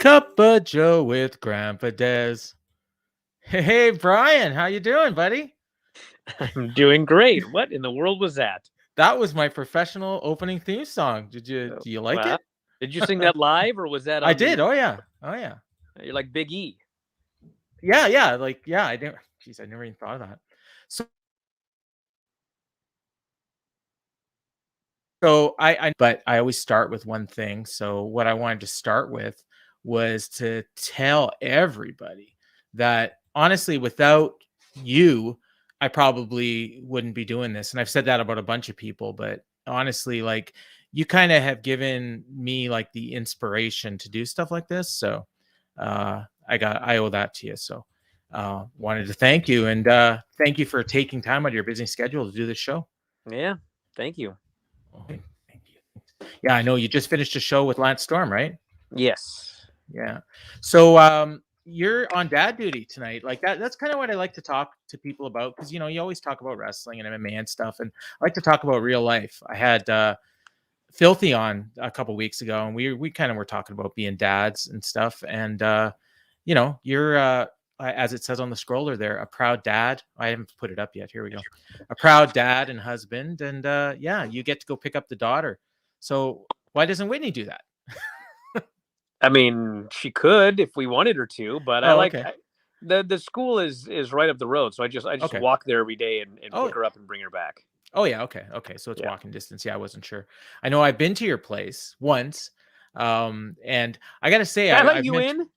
Cup of Joe with Grampa Dez. Hey, Brian, how you doing, buddy? I'm doing great. What in the world was that? That was my professional opening theme song. Do you like Well, it? did you sing that live or was that I on the? did. Oh yeah. Oh yeah. You're like Big E. Yeah. Like yeah. I didn't. Jeez, I never even thought of that. So, but I always start with one thing. So what I wanted to start with was to tell everybody that honestly, without you, I probably wouldn't be doing this. And I've said that about a bunch of people, but honestly, like you kind of have given me like the inspiration to do stuff like this. So I owe that to you. So wanted to thank you and thank you for taking time out of your busy schedule to do this show. Yeah. Thank you. Okay, thank you. Yeah, I know you just finished a show with Lance Storm, right? Yes. Yeah. So you're on dad duty tonight. Like that's kind of what I like to talk to people about because you know, you always talk about wrestling and MMA and stuff and I like to talk about real life. I had Filthy on a couple weeks ago and we kind of were talking about being dads and stuff and you know, you're as it says on the scroller there, a proud dad. I haven't put it up yet. Here we go. A proud dad and husband. And yeah, you get to go pick up the daughter. So why doesn't Whitney do that? I mean, she could if we wanted her to, but Oh, okay. The school is right up the road, so I just Okay. walk there every day and Oh. pick her up and bring her back. Oh yeah, okay. So it's walking distance. Yeah, I wasn't sure. I know I've been to your place once. And I gotta say I let you in.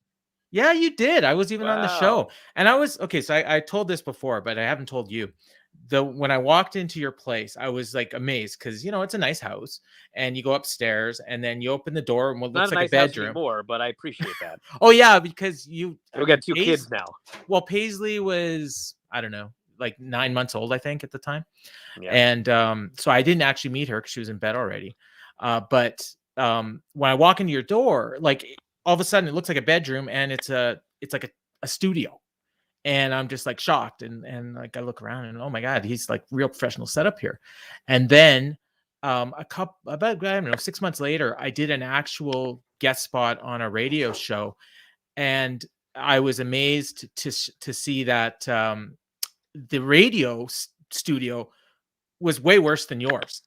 Yeah, you did. I was even on the show. Wow. And I was okay, so I told this before, but I haven't told you. When I walked into your place, I was like amazed because you know it's a nice house, and you go upstairs, and then you open the door, and what looks Not a like nice a bedroom. house anymore, but I appreciate that. Oh yeah, because you We got two kids now. Well, Paisley was I don't know, like 9 months old, I think, at the time. Yeah. And so I didn't actually meet her because she was in bed already. But when I walk into your door, like all of a sudden it looks like a bedroom, and it's like a studio. And I'm just like shocked and like I look around and oh my god, he's like real professional setup here. And then about I don't know 6 months later, I did an actual guest spot on a radio show, and I was amazed to see that the radio studio was way worse than yours.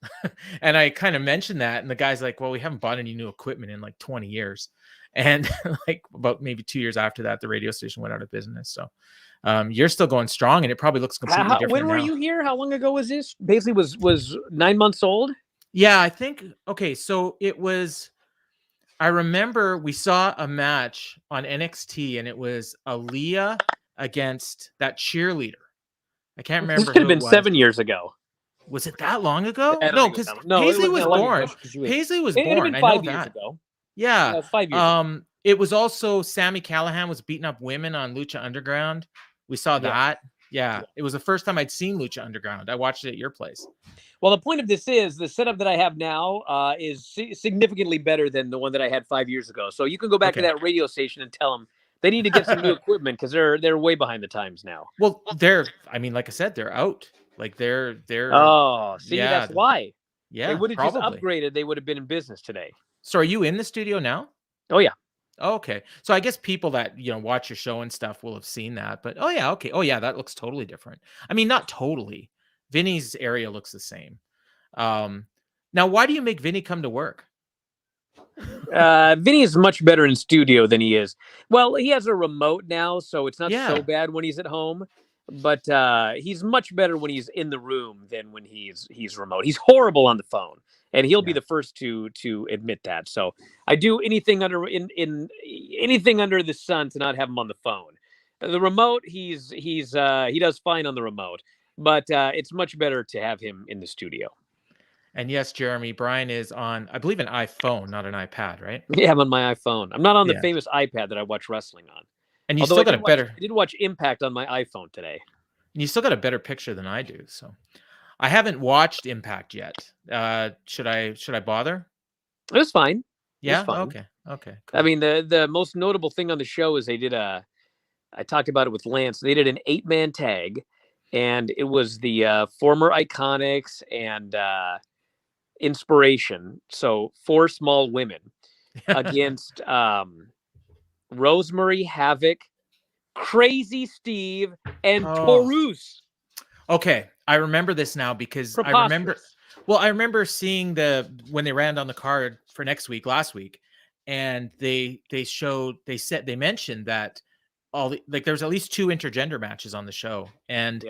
And I kind of mentioned that, and the guy's like, well, we haven't bought any new equipment in like 20 years. And like about maybe 2 years after that, the radio station went out of business. So you're still going strong, and it probably looks completely different. When were you here? How long ago was this? Paisley was 9 months old. Yeah, I think. Okay, so it was. I remember we saw a match on NXT, and it was Aaliyah against that cheerleader. I can't remember. This could have been 7 years ago. Was it that long ago? No, because Paisley was born. Paisley was born. I know 5 years ago. Yeah, 5 years. Ago. It was also Sami Callihan was beating up women on Lucha Underground. We saw that. Yeah. It was the first time I'd seen Lucha Underground. I watched it at your place. Well, the point of this is the setup that I have now is significantly better than the one that I had 5 years ago. So you can go back to that radio station and tell them they need to get some new equipment because they're way behind the times now. Well, I mean, like I said, they're out. Like they're. Oh, see, that's why. Yeah, they would have just upgraded. They would have been in business today. So, are you in the studio now? Oh yeah. Oh, okay, so I guess people that watch your show and stuff will have seen that. But oh yeah, okay. Oh yeah, that looks totally different. I mean, not totally. Vinny's area looks the same. Now, why do you make Vinny come to work? Vinny is much better in studio than he is. Well, he has a remote now, so it's not so bad when he's at home. But he's much better when he's in the room than when he's remote. He's horrible on the phone, and he'll be the first to admit that. So I do anything under anything under the sun to not have him on the phone. The remote, he does fine on the remote, but it's much better to have him in the studio. And yes, Jeremy, Brian is on, I believe, an iPhone, not an iPad, right? Yeah, I'm on my iPhone. I'm not on the famous iPad that I watch wrestling on. And you still got I did watch Impact on my iPhone today. And you still got a better picture than I do. So I haven't watched Impact yet. Should I bother? It was fine. Yeah. Okay. Cool. I mean, the most notable thing on the show is they did I talked about it with Lance. They did an 8-man tag, and it was the former Iconics and Inspiration. So 4 small women against Rosemary, Havoc, Crazy Steve, and Oh. Taurus. Okay, I remember this now because I remember seeing when they ran on the card for last week, and they mentioned that there was at least 2 intergender matches on the show, and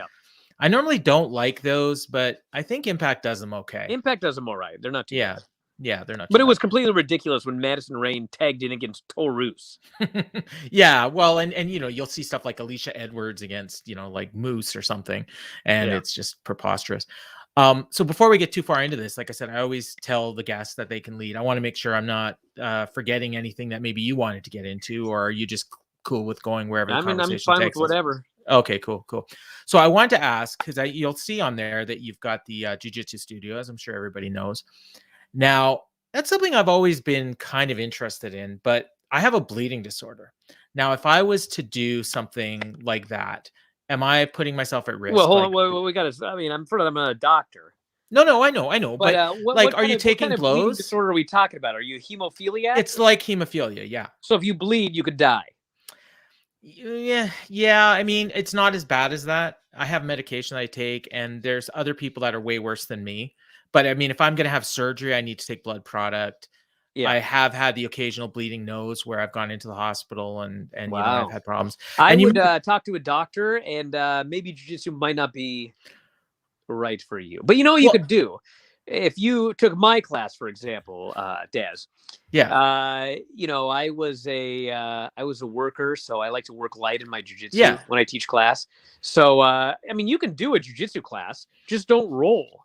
I normally don't like those, but I think Impact does them okay. Impact does them all right. They're not too bad. Yeah, they're not. But it was completely ridiculous when Madison Rayne tagged in against Taurus. Yeah, well, and you'll see stuff like Alicia Edwards against like Moose or something, and it's just preposterous. So before we get too far into this, like I said, I always tell the guests that they can lead. I want to make sure I'm not forgetting anything that maybe you wanted to get into, or are you just cool with going wherever the conversation I'm fine takes with whatever. Okay, cool. So I wanted to ask, because you'll see on there that you've got the jiu-jitsu studio, as I'm sure everybody knows. Now, that's something I've always been kind of interested in, but I have a bleeding disorder. Now, if I was to do something like that, am I putting myself at risk? Well, hold on. Well, we got to. I mean, I'm a doctor. No, I know. But are you taking blows? What bleeding disorder are we talking about? Are you a hemophiliac? It's like hemophilia, yeah. So if you bleed, you could die. Yeah. I mean, it's not as bad as that. I have medication I take, and there's other people that are way worse than me. But I mean, if I'm going to have surgery, I need to take blood product. Yeah. I have had the occasional bleeding nose where I've gone into the hospital and I've had problems. I would talk to a doctor, and maybe jiu-jitsu might not be right for you. But you know what you could do? If you took my class, for example, Dez. Yeah. I was a worker, so I like to work light in my jiu-jitsu when I teach class. So, I mean, you can do a jiu-jitsu class, just don't roll.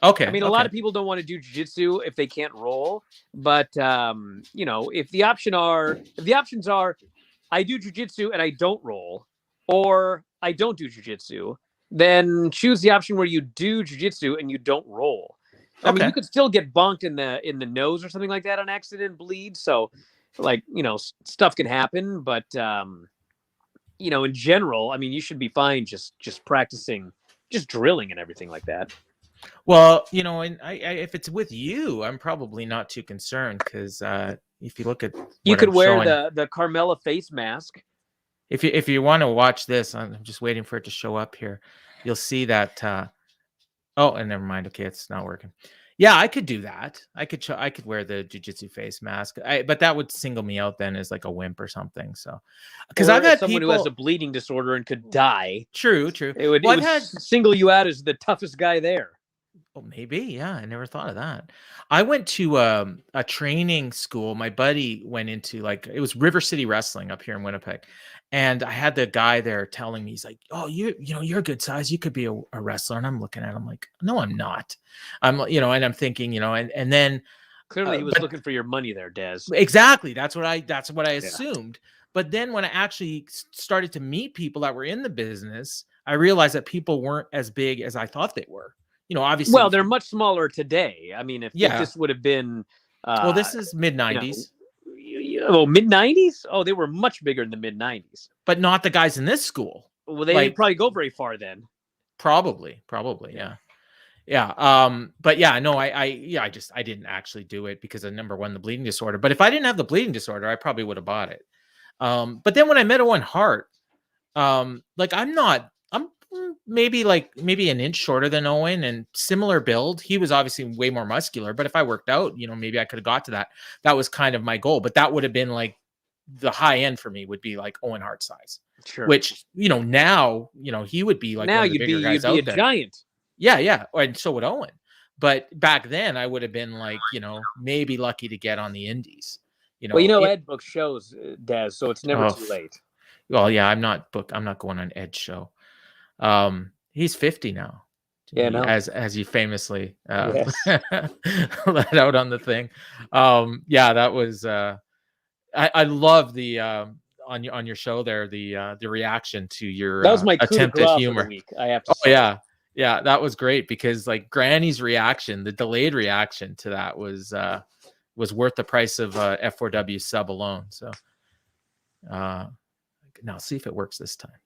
Okay. I mean, a lot of people don't want to do jiu-jitsu if they can't roll, but if the options are, I do jiu-jitsu and I don't roll, or I don't do jiu-jitsu, then choose the option where you do jiu-jitsu and you don't roll. I mean, you could still get bonked in the nose or something like that on accident and bleed. So, stuff can happen, but in general, I mean, you should be fine just practicing, just drilling and everything like that. Well, and if it's with you, I'm probably not too concerned, because if you look at you could wear the Carmella face mask. If you want to watch this, I'm just waiting for it to show up here. You'll see that. And never mind. Okay, it's not working. Yeah, I could do that. I could wear the jiu-jitsu face mask. But that would single me out then as like a wimp or something. So, because I've had someone who has a bleeding disorder and could die. True. It would single you out as the toughest guy there. Oh, maybe. Yeah, I never thought of that. I went to a training school. My buddy went into it was River City Wrestling up here in Winnipeg. And I had the guy there telling me, he's like, "Oh, you're a good size. You could be a wrestler." And I'm looking at him like, "No, I'm not." And I'm thinking, and then clearly he was looking for your money there, Dez. Exactly. That's what I assumed. But then when I actually started to meet people that were in the business, I realized that people weren't as big as I thought they were. Obviously. Well, they're much smaller today. I mean, if this would have been, this is mid 90s. Mid 90s? Oh, they were much bigger in the mid 90s. But not the guys in this school. Well, they didn't probably go very far then. Probably, yeah. But yeah, no, I didn't actually do it because of number one, the bleeding disorder. But if I didn't have the bleeding disorder, I probably would have bought it. But then when I met Owen Hart, I'm maybe an inch shorter than Owen and similar build. He was obviously way more muscular, but if I worked out, maybe I could have got to that. That was kind of my goal, but that would have been like the high end for me would be like Owen Hart size. Sure. Which, now, he would be like now one of the bigger guys out there. Giant. Yeah. And so would Owen. But back then I would have been like, maybe lucky to get on the indies. Ed books shows, Dez, so it's never too late. Well, yeah, I'm not going on Ed's show. He's 50 now. Yeah, no. As you famously let out on the thing. That was I love the on your show there, the reaction to your that was my attempt at humor. For the week, I have to say. Yeah, that was great, because like Granny's reaction, the delayed reaction to that was worth the price of F4W sub alone. So now see if it works this time.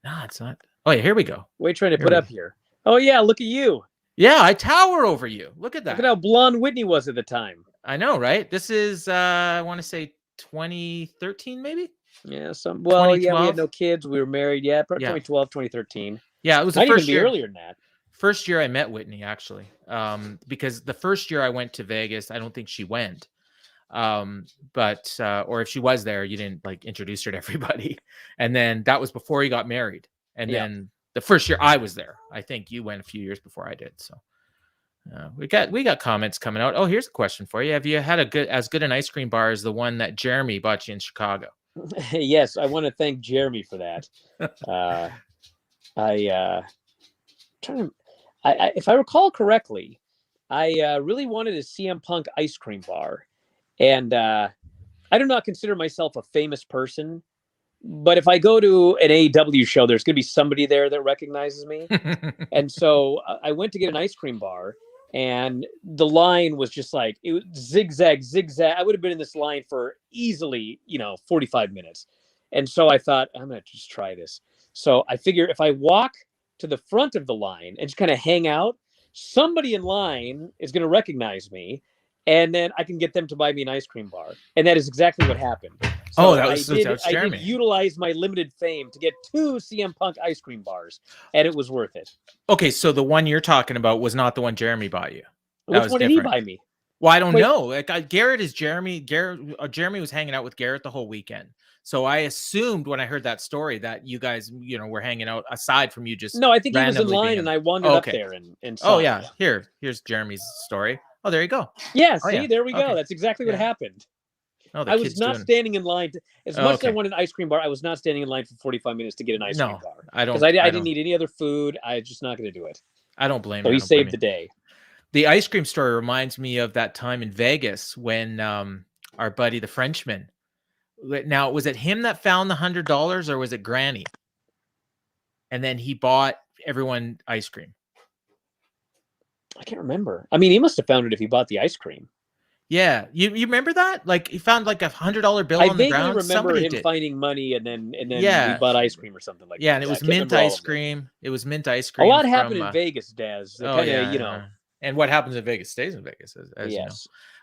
No, it's not. Oh yeah, here we go. What are you trying to put up here? Oh yeah, look at you. Yeah, I tower over you. Look at that. Look at how blonde Whitney was at the time. I know, right? This is I want to say 2013, maybe. Yeah, we had 2012? no kids. We were married. Yeah, Yeah. 2012, 2013. Yeah, it was the Might even first be year. earlier than that. First year I met Whitney, actually. Because the first year I went to Vegas, I don't think she went. But or if she was there, you didn't like introduce her to everybody. And then that was before you got married. And Yeah. then the first year I was there, I think you went a few years before I did. So we got comments coming out. Oh, here's a question for you. Have you had as good an ice cream bar as the one that Jeremy bought you in Chicago? Yes, I want to thank Jeremy for that. If I recall correctly, I really wanted a CM Punk ice cream bar, and I do not consider myself a famous person, but if I go to an AEW show, there's going to be somebody there that recognizes me. And so I went to get an ice cream bar, and the line was just like, it was zigzag. I would have been in this line for easily, 45 minutes. And so I thought, I'm going to just try this. So I figure if I walk to the front of the line and just kind of hang out, somebody in line is going to recognize me, and then I can get them to buy me an ice cream bar. And that is exactly what happened. So I did utilize my limited fame to get 2 CM Punk ice cream bars, and it was worth it. Okay, so the one you're talking about was not the one Jeremy bought you. Which one did he buy me? Well, I don't know. Like Garrett is Jeremy. Jeremy was hanging out with Garrett the whole weekend. So I assumed when I heard that story that you guys, were hanging out aside from you just. No, I think he was in line, and I wandered up there and saw. Oh yeah, here's Jeremy's story. Oh, there you go. Yeah, see, there we go. Okay. That's exactly what happened. Oh, I was not standing in line as much as I wanted an ice cream bar. I was not standing in line for 45 minutes to get an ice cream bar. I don't, because I didn't need any other food. I was just not going to do it. I don't blame you. So he saved the day. The ice cream story reminds me of that time in Vegas when our buddy the Frenchman. Now, was it him that found the $100 or was it Granny? And then he bought everyone ice cream. I can't remember. I mean, he must have found it if he bought the ice cream. Yeah, you remember that? Like he found like $100 bill on the ground. I vaguely remember him finding money, and then we bought ice cream or something like that. Yeah, and it was mint ice cream. It was mint ice cream. A lot happened in Vegas, Dez. And what happens in Vegas stays in Vegas, as you know.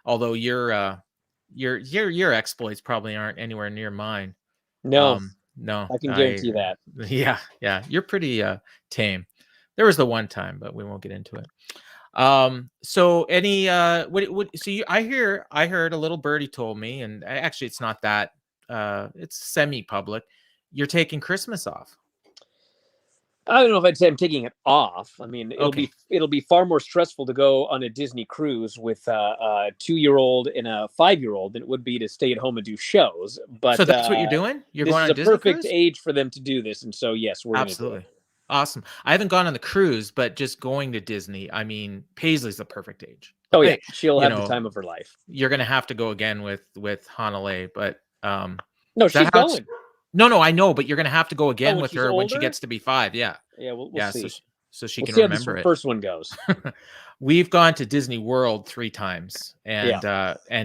Although your exploits probably aren't anywhere near mine. No, no, I can guarantee that. Yeah, you're pretty tame. There was the one time, but we won't get into it. So any I heard a little birdie told me, and actually it's not that it's semi-public, you're taking Christmas off. I don't know if I'd say I'm taking it off. I mean, it'll be far more stressful to go on a Disney cruise with a 2-year-old and a 5-year-old than it would be to stay at home and do shows. But so that's what you're doing? You're going on a Disney cruise? This is a perfect age for them to do this, and so yes, we're absolutely. Gonna do it. Awesome. I haven't gone on the cruise, but just going to Disney, I mean, Paisley's the perfect age. Oh yeah, she'll have the time of her life. You're gonna have to go again with Hanalei, but no, she's going. No, I know, but you're gonna have to go again with her when she gets to be 5. Yeah. Yeah, we'll see. So she can remember how this first one goes. We've gone to Disney World 3 times, and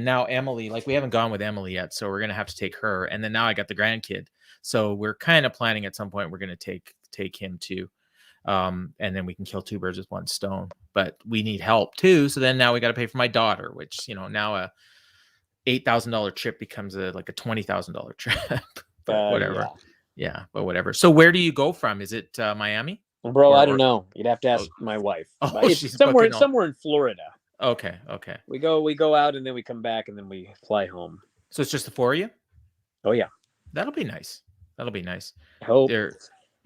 now Emily, like we haven't gone with Emily yet, so we're gonna have to take her, and then now I got the grandkid, so we're kind of planning at some point we're gonna take him too, and then we can kill 2 birds with 1 stone. But we need help too, so then now we got to pay for my daughter, which now a $8,000 trip becomes like a $20,000 trip. But whatever. Yeah, but whatever. So where do you go from? Is it Miami? Bro, I don't know. You'd have to ask my wife. It's somewhere in Florida. Okay. We go out and then we come back and then we fly home. So it's just the 4 of you? Oh yeah. That'll be nice. I hope.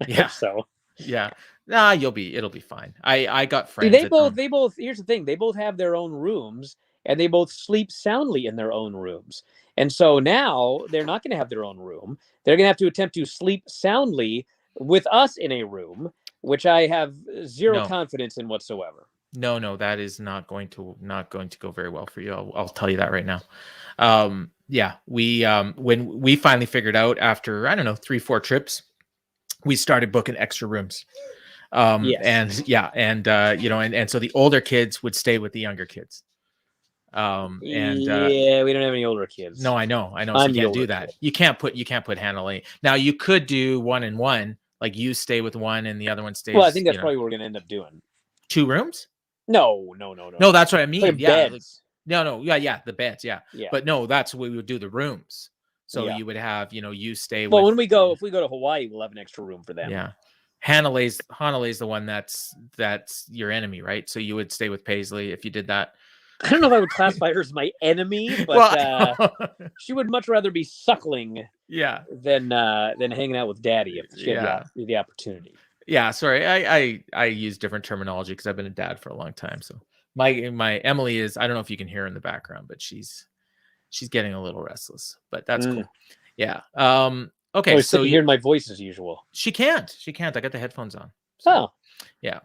Yeah. So. Yeah. Nah, it'll be fine. I got friends. They both here's the thing, they both have their own rooms and they both sleep soundly in their own rooms. And so now they're not going to have their own room. They're going to have to attempt to sleep soundly with us in a room, which I have zero confidence in whatsoever. No, that is not going to go very well for you. I'll tell you that right now. We when we finally figured out after, I don't know, 3-4 trips, we started booking extra rooms. And so the older kids would stay with the younger kids. We don't have any older kids. No, I know. So you can't do that. Kid. You can't put Hanalei. Now you could do 1 and 1, like you stay with one and the other one stays. Well, I think that's probably what we're gonna end up doing. 2 rooms? No. No, that's what I mean. Like beds. No. Yeah, the beds. Yeah. But no, that's what we would do, the rooms. So you would have, you stay Well, with. when if we go to Hawaii, we'll have an extra room for them. Yeah. Hanalei's the one that's your enemy, right? So you would stay with Paisley if you did that. I don't know if I would classify her as my enemy, but she would much rather be suckling than hanging out with Daddy if she had the opportunity. Yeah, sorry. I use different terminology because I've been a dad for a long time. So my Emily is, I don't know if you can hear her in the background, but she's getting a little restless, but that's cool. Yeah. Okay. So you hear my voice as usual. She can't. I got the headphones on. So, yeah.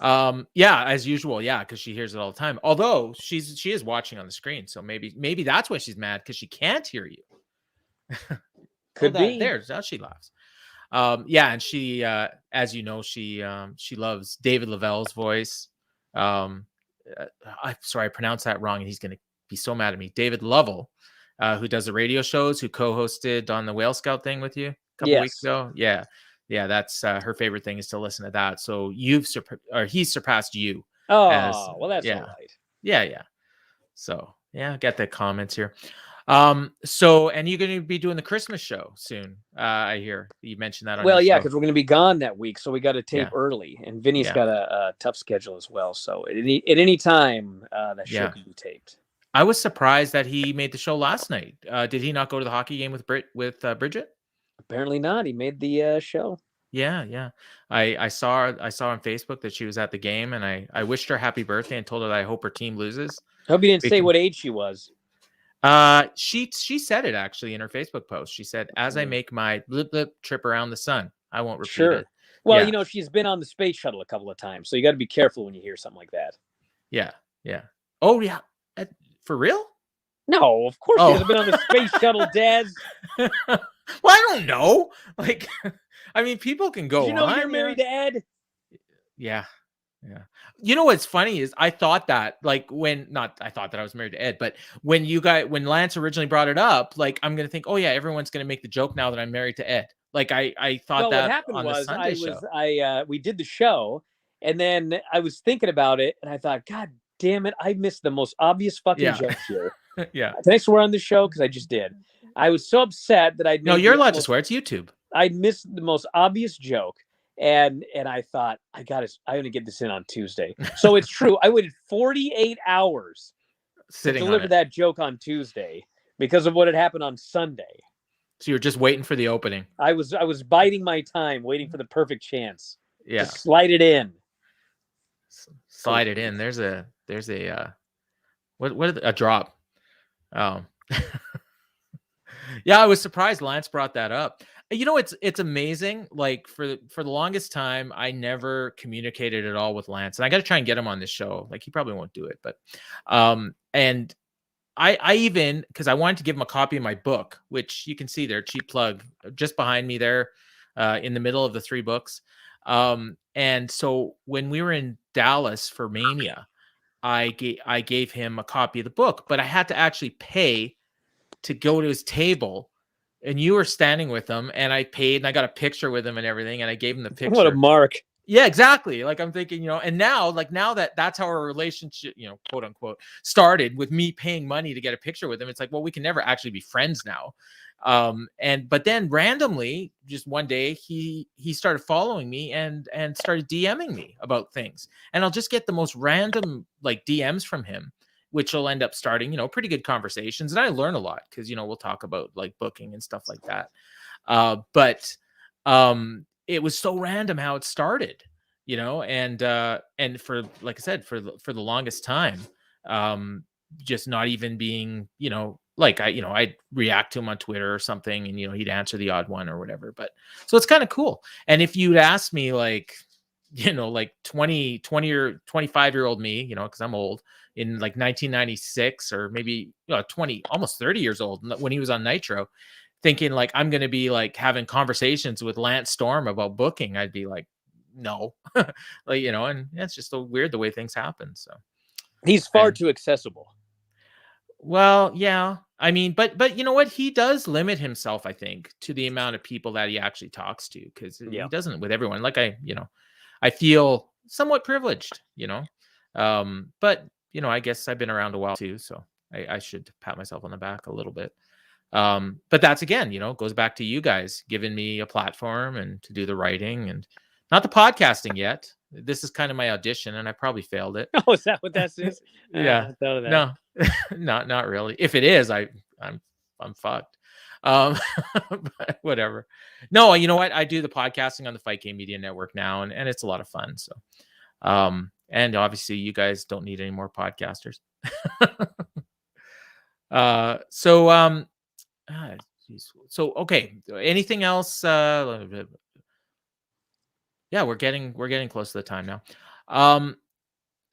Yeah, as usual. Yeah, because she hears it all the time. Although she is watching on the screen, so maybe that's why she's mad, because she can't hear you. Could be. There's how she laughs. Yeah, and she, as you know, she loves David Lavelle's voice. I'm sorry, I pronounced that wrong, and he's gonna be so mad at me. David Lovell, who does the radio shows, who co-hosted on the Whale Scout thing with you a couple weeks ago. Yeah, that's her favorite thing, is to listen to that. So he's surpassed you. Oh, well, that's all right. Yeah. So yeah, get the comments here. So, and you're going to be doing the Christmas show soon. I hear you mentioned that. Well, yeah, because we're going to be gone that week, so we got to tape early, and Vinny's got a tough schedule as well. So at any time, that show can be taped. I was surprised that he made the show last night. Did he not go to the hockey game with Bridget? Apparently not. He made the show. Yeah. I saw on Facebook that she was at the game, and I wished her happy birthday and told her that I hope her team loses. I hope you didn't say what age she was. She said it actually in her Facebook post. She said, "As I make my blip blip trip around the sun." I won't repeat it. Well, she's been on the space shuttle a couple of times, so you got to be careful when you hear something like that. Yeah. Oh yeah, for real? No, of course she hasn't been on the space shuttle, Dez. Well, I don't know. Like, I mean, people can go. Did you know you're married to Ed? Yeah. You know what's funny is I thought that, like, I thought that I was married to Ed, but when Lance originally brought it up, like, I'm gonna think, oh yeah, everyone's gonna make the joke now that I'm married to Ed. Like, I thought that. What happened was we did the show, and then I was thinking about it, and I thought, God damn it, I missed the most obvious fucking joke here. Yeah. Can I swear on the show? Because I just did. I was so upset that No, you're allowed to swear. It's YouTube. I missed the most obvious joke. And I thought, I'm going to get this in on Tuesday. So it's true. I waited 48 hours to deliver that joke on Tuesday because of what had happened on Sunday. So you're just waiting for the opening. I was biding my time, waiting for the perfect chance. Yeah. To slide it in. Slide it in. There's a what a drop. Yeah, I was surprised Lance brought that up. It's amazing. Like, for the longest time, I never communicated at all with Lance, and I got to try and get him on this show. Like, he probably won't do it, but and I even, because I wanted to give him a copy of my book, which you can see there, cheap plug, just behind me there, in the middle of the 3 books. And so when we were in Dallas for Mania, I gave him a copy of the book, but I had to actually pay to go to his table, and you were standing with him, and I paid, and I got a picture with him and everything, and I gave him the picture. What a mark. Yeah, exactly. Like, I'm thinking, and now that's how our relationship, quote unquote, started, with me paying money to get a picture with him. It's like, well, we can never actually be friends now. But then randomly, just one day, he started following me and started DMing me about things, and I'll just get the most random, like, DMs from him, which will end up starting, pretty good conversations. And I learn a lot because, we'll talk about, like, booking and stuff like that. But it was so random how it started, and for, like I said, for the longest time, just not even being, like, I'd react to him on Twitter or something, and, he'd answer the odd one or whatever. But so it's kind of cool. And if you'd ask me, like, like 20 or 25-year-old me, because I'm old, in like 1996, or maybe 20, almost 30 years old, when he was on Nitro, thinking like I'm going to be like having conversations with Lance Storm about booking, I'd be like, no. Like, and it's just so weird the way things happen. So he's far too accessible. Well, yeah. I mean, but you know what? He does limit himself, I think, to the amount of people that he actually talks to, because he doesn't with everyone. Like, I feel somewhat privileged, but I guess I've been around a while too, so I should pat myself on the back a little bit. But that's, again, goes back to you guys giving me a platform and to do the writing and not the podcasting yet. This is kind of my audition, and I probably failed it. Oh, is that what that is? Yeah. No, not really. If it is, I'm fucked. But whatever. No, you know what? I do the podcasting on the Fight Game Media Network now, and it's a lot of fun. So, and obviously you guys don't need any more podcasters. So okay. Anything else? Yeah, we're getting close to the time now.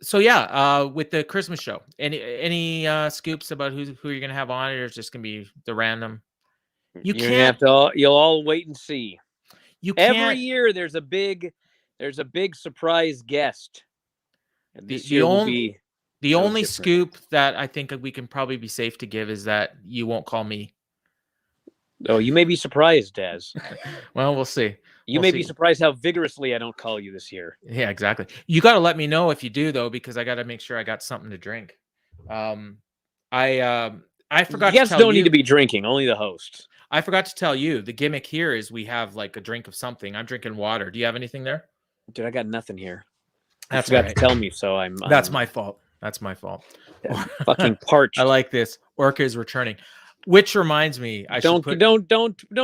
So yeah, with the Christmas show, any scoops about who you're gonna have on it, or it's just gonna be the random? You'll all wait and see. You can't. Every year there's a big surprise guest. And this year will be the only scoop that I think we can probably be safe to give is that you won't call me. Oh, you may be surprised, Dez. Well, we'll see. You may be surprised how vigorously I don't call you this year. Yeah, exactly. You got to let me know if you do, though, because I got to make sure I got something to drink. I forgot. Guests don't need to be drinking. Only the hosts. I forgot to tell you, the gimmick here is we have like a drink of something. I'm drinking water. Do you have anything there? Dude, I got nothing here. That's got to tell me, so I'm. That's my fault. That's my fault. Fucking parched. I like this. Orca is returning. Which reminds me, don't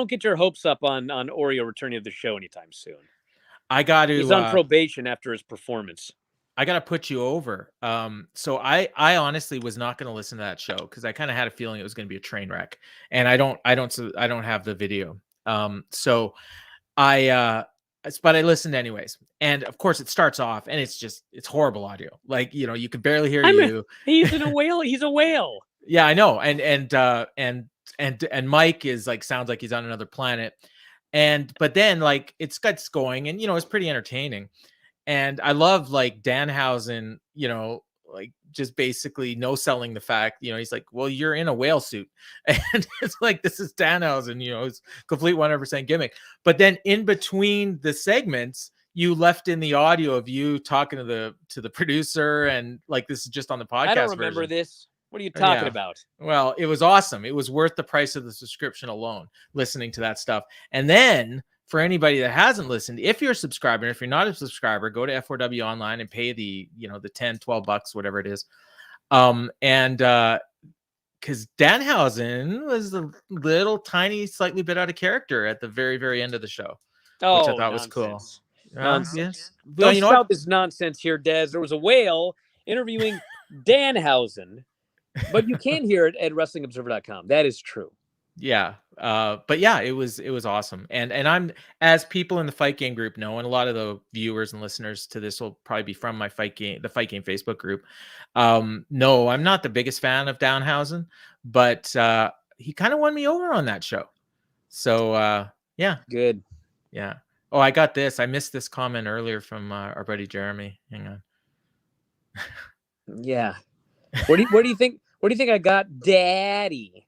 get your hopes up on Oreo returning to the show anytime soon. I got to. He's on probation after his performance. I got to put you over. So I honestly was not going to listen to that show because I kind of had a feeling it was going to be a train wreck, and I don't have the video. But I listened anyways, and of course it starts off and it's horrible audio. Like you could barely hear you. He's in a whale. He's a whale. Yeah, I know. And Mike is like, sounds like he's on another planet. But then like it gets going and, it's pretty entertaining. And I love like Danhausen, like just basically no selling the fact, he's like, well, you're in a whale suit. And it's like, this is Danhausen, it's complete 100% gimmick. But then in between the segments, you left in the audio of you talking to the producer, and like this is just on the podcast. I don't remember this. What are you talking about? Well, it was awesome. It was worth the price of the subscription alone, listening to that stuff. And then for anybody that hasn't listened, if you're a subscriber, if you're not a subscriber, go to F4W Online and pay the, the 10, 12 bucks, whatever it is. Because Danhausen was a little tiny, slightly bit out of character at the very, very end of the show, which I thought was cool. Nonsense. Don't spout this nonsense here, Dez. There was a whale interviewing Danhausen. But you can hear it at WrestlingObserver.com. That is true. Yeah. But yeah, it was awesome. And I'm, as people in the Fight Game group know, and a lot of the viewers and listeners to this will probably be from the Fight Game Facebook group. No, I'm not the biggest fan of Danhausen, but he kind of won me over on that show. So yeah. Good. Yeah. Oh, I got this. I missed this comment earlier from our buddy Jeremy. Hang on. Yeah. What do you think? What do you think I got, Daddy?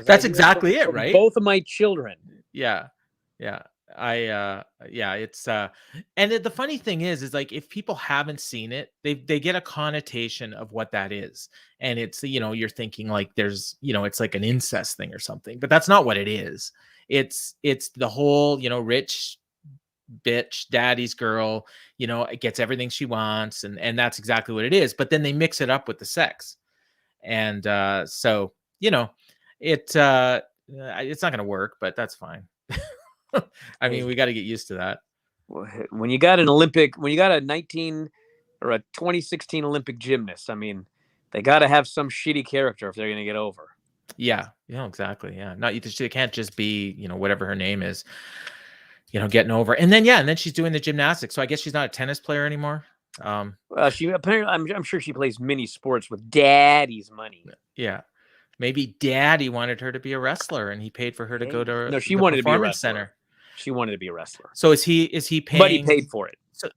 That's exactly it, right? Both of my children. Yeah. It's and the funny thing is like if people haven't seen it, they get a connotation of what that is, and it's you're thinking like there's it's like an incest thing or something, but that's not what it is. It's the whole rich bitch daddy's girl, it gets everything she wants, and that's exactly what it is. But then they mix it up with the sex. And so it's not going to work, but that's fine. I mean, we got to get used to that. When you got a 2016 Olympic gymnast, I mean, they got to have some shitty character if they're going to get over. Yeah, exactly. Yeah, they can't just be whatever her name is, getting over. And then she's doing the gymnastics. So I guess she's not a tennis player anymore. She apparently, I'm sure she plays mini sports with Daddy's money. Yeah, maybe Daddy wanted her to be a wrestler, and he paid for her to go to she wanted to be a wrestler. Center. She wanted to be a wrestler. So is he paying? But he paid for it. So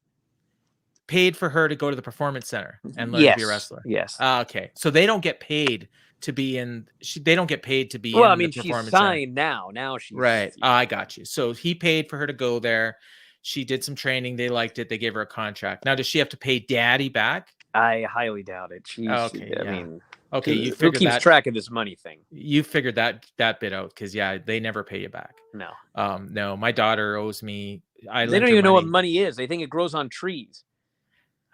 paid for her to go to the performance center and learn to be a wrestler. Yes. Okay, so they don't get paid to be in. They don't get paid to be. Well, in I mean, the she's signed now. Now she's right. I got you. So he paid for her to go there. She did some training. They liked it. They gave her a contract. Now, does she have to pay Daddy back? I highly doubt it. Okay, I yeah. mean, Okay, you who figured keeps that. track of this money thing? You figured that bit out because yeah, they never pay you back. No. No, my daughter owes me. I They lent don't her even know what money. money is. They think it grows on trees.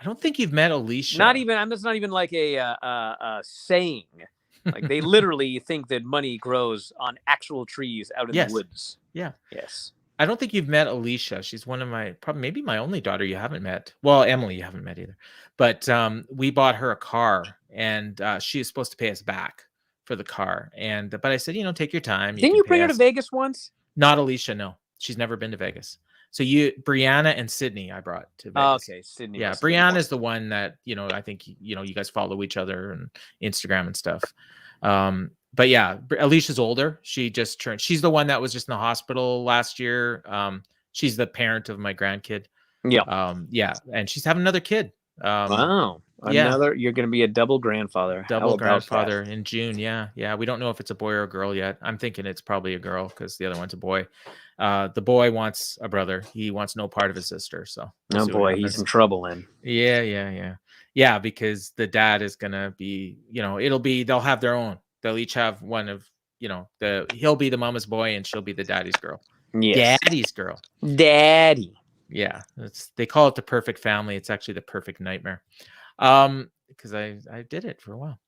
I don't think you've met Alicia. Not even. That's not even like a saying. Like they literally think that money grows on actual trees out in the woods. Yeah. Yes. I don't think you've met Alicia. She's one of my probably maybe my only daughter you haven't met. Well, Emily you haven't met either. But we bought her a car, and she is supposed to pay us back for the car. And but I said, take your time. Didn't you bring her to Vegas once? Not Alicia. No, she's never been to Vegas. So Brianna and Sydney, I brought to Vegas. Oh, okay, Sydney. Yeah, Brianna is the one that I think you guys follow each other and Instagram and stuff. But yeah, Alicia's older. She just turned. She's the one that was just in the hospital last year. She's the parent of my grandkid. Yeah. Yeah, and she's having another kid. Wow. Yeah. You're going to be a double grandfather. Double grandfather in June. Yeah. We don't know if it's a boy or a girl yet. I'm thinking it's probably a girl because the other one's a boy. The boy wants a brother. He wants no part of his sister. So oh boy, he's in trouble then. Yeah, because the dad is gonna be, they'll have their own. They'll each have one of, he'll be the mama's boy and she'll be the daddy's girl. Yes. Daddy's girl. Daddy. Yeah, they call it the perfect family. It's actually the perfect nightmare. Because I did it for a while.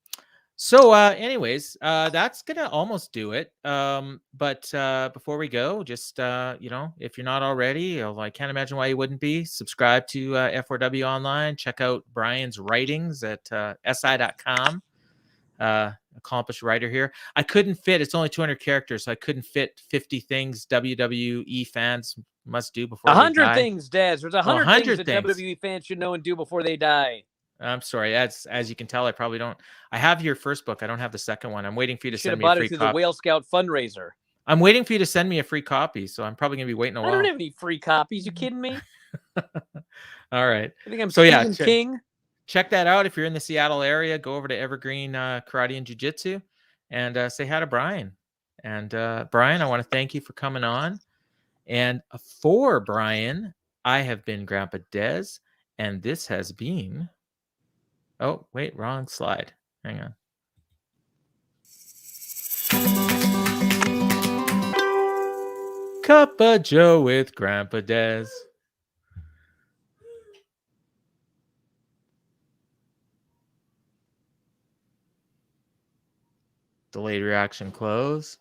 So anyways, that's gonna almost do it. But before we go, just if you're not already, I can't imagine why you wouldn't be, subscribe to F4W Online. Check out Brian's writings at si.com. Accomplished writer here. I couldn't fit, it's only 200 characters, so I couldn't fit 50 things WWE fans must do before 100 things, Dez. There's 100 things that WWE fans should know and do before they die. I'm sorry. As you can tell, I probably don't. I have your first book. I don't have the second one. I'm waiting for you to send me a free copy. The Whale Scout fundraiser. I'm waiting for you to send me a free copy, so I'm probably gonna be waiting a while. I don't have any free copies. You kidding me? All right. I think I'm Stephen King. Check that out if you're in the Seattle area. Go over to Evergreen Karate and Jiu-Jitsu and say hi to Brian. And Brian, I want to thank you for coming on. And for Brian, I have been Grampa Dez, and this has been. Oh, wait, wrong slide. Hang on. Cup of Joe with Grampa Dez. Delayed reaction close.